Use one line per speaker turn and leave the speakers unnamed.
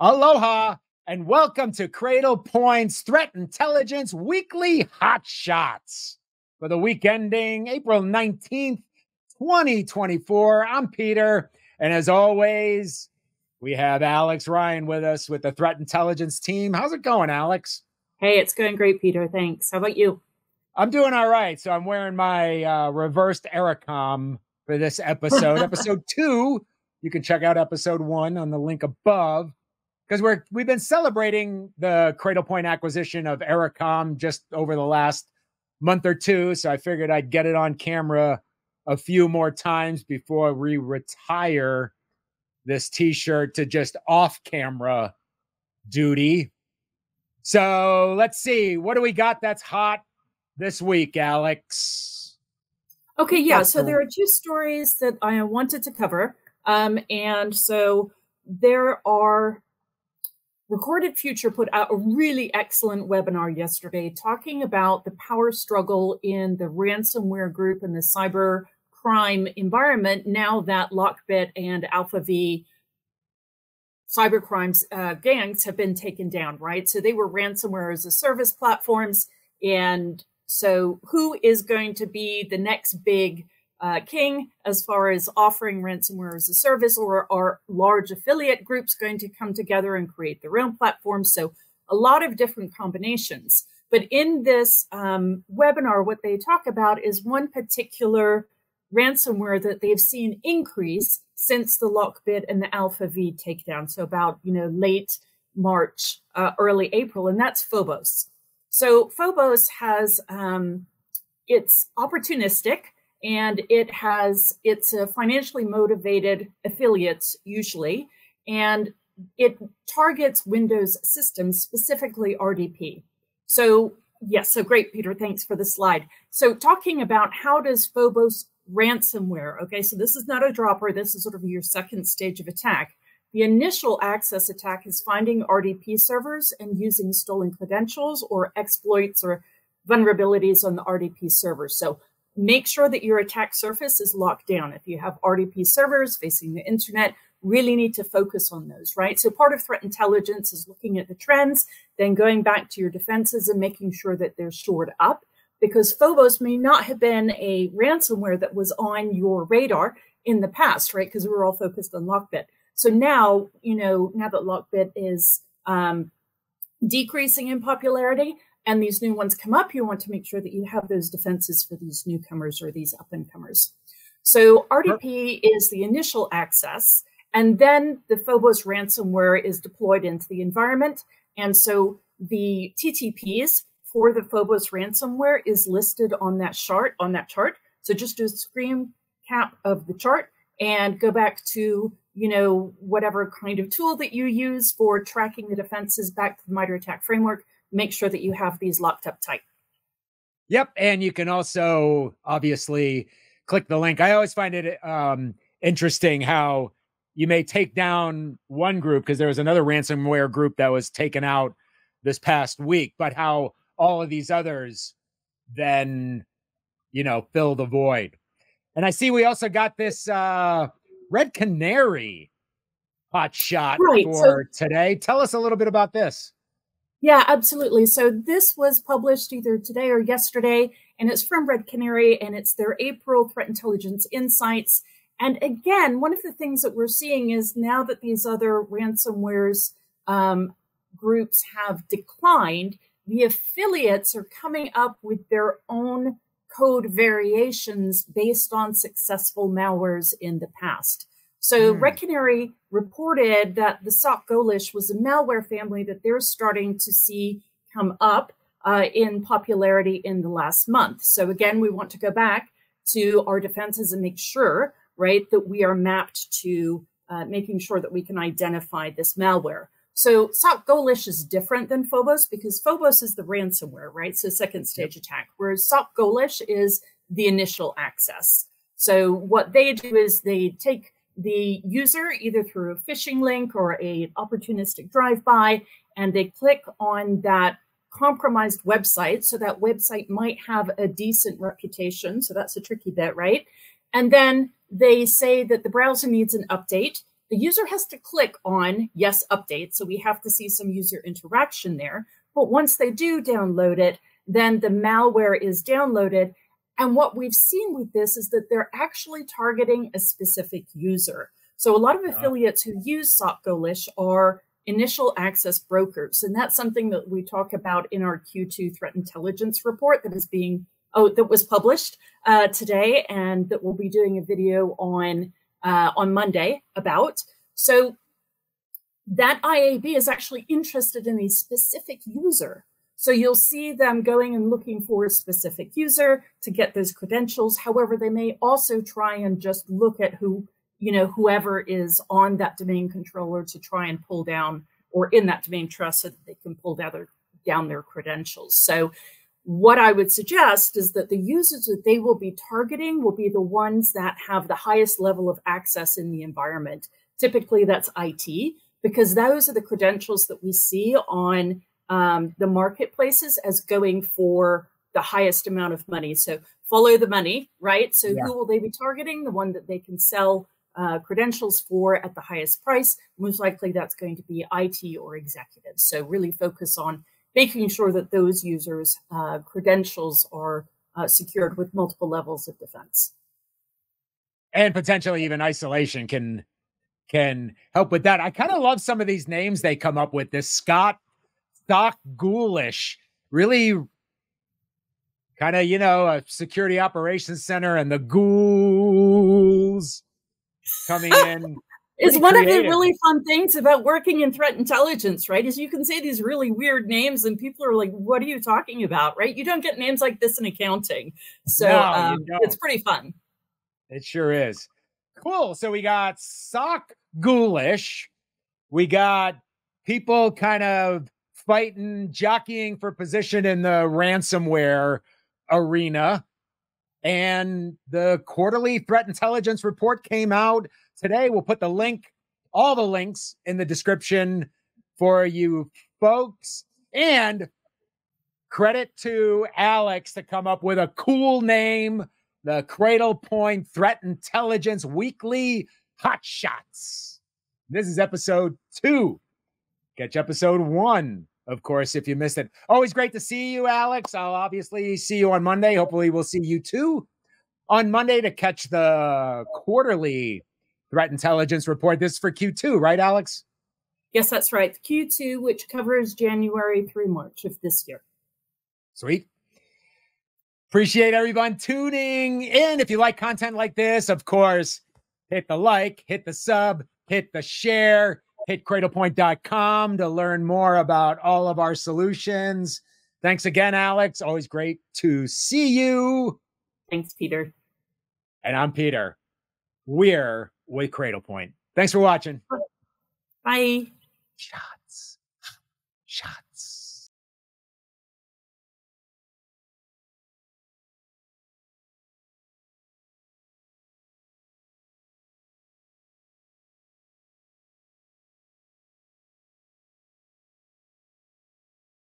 Aloha and welcome to Cradlepoint's Threat Intelligence Weekly Hot Shots for the week ending April 19th, 2024. I'm Peter, and as always, we have Alex Ryan with us with the Threat Intelligence Team. How's it going, Alex?
Hey, it's going great, Peter. Thanks. How about you?
I'm doing all right. So I'm wearing my reversed Ericom for this episode. Episode 2. You can check out episode 1 on the link above, because we've been celebrating the Cradlepoint acquisition of Ericom just over the last month or two. So I figured I'd get it on camera a few more times before we retire this t-shirt to just off-camera duty. So let's see. What do we got that's hot this week, Alex?
Okay, yeah. So there are two stories that I wanted to cover. And so there are Recorded Future put out a really excellent webinar yesterday talking about the power struggle in the ransomware group and the cyber crime environment now that Lockbit and Alpha V cyber crimes gangs have been taken down, right? So they were ransomware as a service platforms. And so who is going to be the next big king as far as offering ransomware as a service, or are large affiliate groups going to come together and create their own platforms? So a lot of different combinations. But in this webinar, what they talk about is one particular ransomware that they've seen increase since the Lockbit and the Alpha V takedown. So about, late March, early April, and that's Phobos. So Phobos has, it's opportunistic, and it's a financially motivated affiliates usually, and it targets Windows systems, specifically RDP. So yes, so great, Peter, thanks for the slide. So talking about how does Phobos ransomware, okay, so this is not a dropper, this is sort of your second stage of attack. The initial access attack is finding RDP servers and using stolen credentials or exploits or vulnerabilities on the RDP servers. So make sure that your attack surface is locked down. If you have RDP servers facing the internet, really need to focus on those, right? So part of threat intelligence is looking at the trends, then going back to your defenses and making sure that they're shored up, because Phobos may not have been a ransomware that was on your radar in the past, right? Because we were all focused on Lockbit. So now, now that Lockbit is decreasing in popularity and these new ones come up, you want to make sure that you have those defenses for these newcomers or these up-and-comers. So RDP is the initial access, and then the Phobos ransomware is deployed into the environment. And so the TTPs for the Phobos ransomware is listed on that chart. So just do a screen cap of the chart and go back to whatever kind of tool that you use for tracking the defenses back to the MITRE ATT&CK framework. Make sure that you have these locked up tight.
Yep. And you can also obviously click the link. I always find it interesting how you may take down one group, because there was another ransomware group that was taken out this past week, but how all of these others then, fill the void. And I see we also got this Red Canary hot shot for today. Tell us a little bit about this.
Yeah, absolutely. So this was published either today or yesterday, and it's from Red Canary, and it's their April Threat Intelligence Insights. And again, one of the things that we're seeing is now that these other ransomwares groups have declined, the affiliates are coming up with their own code variations based on successful malwares in the past. So Red Canary reported that the SocGholish was a malware family that they're starting to see come up in popularity in the last month. So again, we want to go back to our defenses and make sure, right, that we are mapped to making sure that we can identify this malware. So SocGholish is different than Phobos because Phobos is the ransomware, right? So second stage attack, whereas SocGholish is the initial access. So what they do is they take the user either through a phishing link or a opportunistic drive-by, and they click on that compromised website. So that website might have a decent reputation. So that's a tricky bit, right? And then they say that the browser needs an update. the user has to click on yes, update. So we have to see some user interaction there. But once they do download it, then the malware is downloaded. And what we've seen with this is that they're actually targeting a specific user. So a lot of affiliates who use SocGholish are initial access brokers. And that's something that we talk about in our Q2 threat intelligence report that is that was published today, and that we'll be doing a video on Monday about. So that IAB is actually interested in a specific user. So you'll see them going and looking for a specific user to get those credentials. However, they may also try and just look at whoever is on that domain controller to try and pull down, or in that domain trust, so that they can pull down their credentials. So what I would suggest is that the users that they will be targeting will be the ones that have the highest level of access in the environment. Typically, that's IT, because those are the credentials that we see on the marketplaces as going for the highest amount of money. So follow the money, right? So who will they be targeting? The one that they can sell credentials for at the highest price. Most likely that's going to be IT or executives. So really focus on making sure that those users' credentials are secured with multiple levels of defense.
And potentially even isolation can help with that. I kind of love some of these names they come up with. This SocGholish, really kind of, a security operations center, and the ghouls coming in.
It's one of the really fun things about working in threat intelligence, right? Is you can say these really weird names and people are like, what are you talking about, right? You don't get names like this in accounting. So it's pretty fun.
It sure is. Cool. So we got SocGholish. We got people kind of fighting, jockeying for position in the ransomware arena. And the quarterly threat intelligence report came out today. We'll put all the links in the description for you folks. And credit to Alex to come up with a cool name, the Cradlepoint Threat Intelligence Weekly Hotshots. This is episode 2. Catch episode 1, of course, if you missed it. Always great to see you, Alex. I'll obviously see you on Monday. Hopefully we'll see you too on Monday to catch the quarterly threat intelligence report. This is for Q2, right, Alex?
Yes, that's right. Q2, which covers January through March of this year.
Sweet. Appreciate everyone tuning in. If you like content like this, of course, hit the like, hit the sub, hit the share, hit cradlepoint.com to learn more about all of our solutions. Thanks again, Alex. Always great to see you.
Thanks, Peter.
And I'm Peter. We're with Cradlepoint. Thanks for watching.
Bye.
Shots.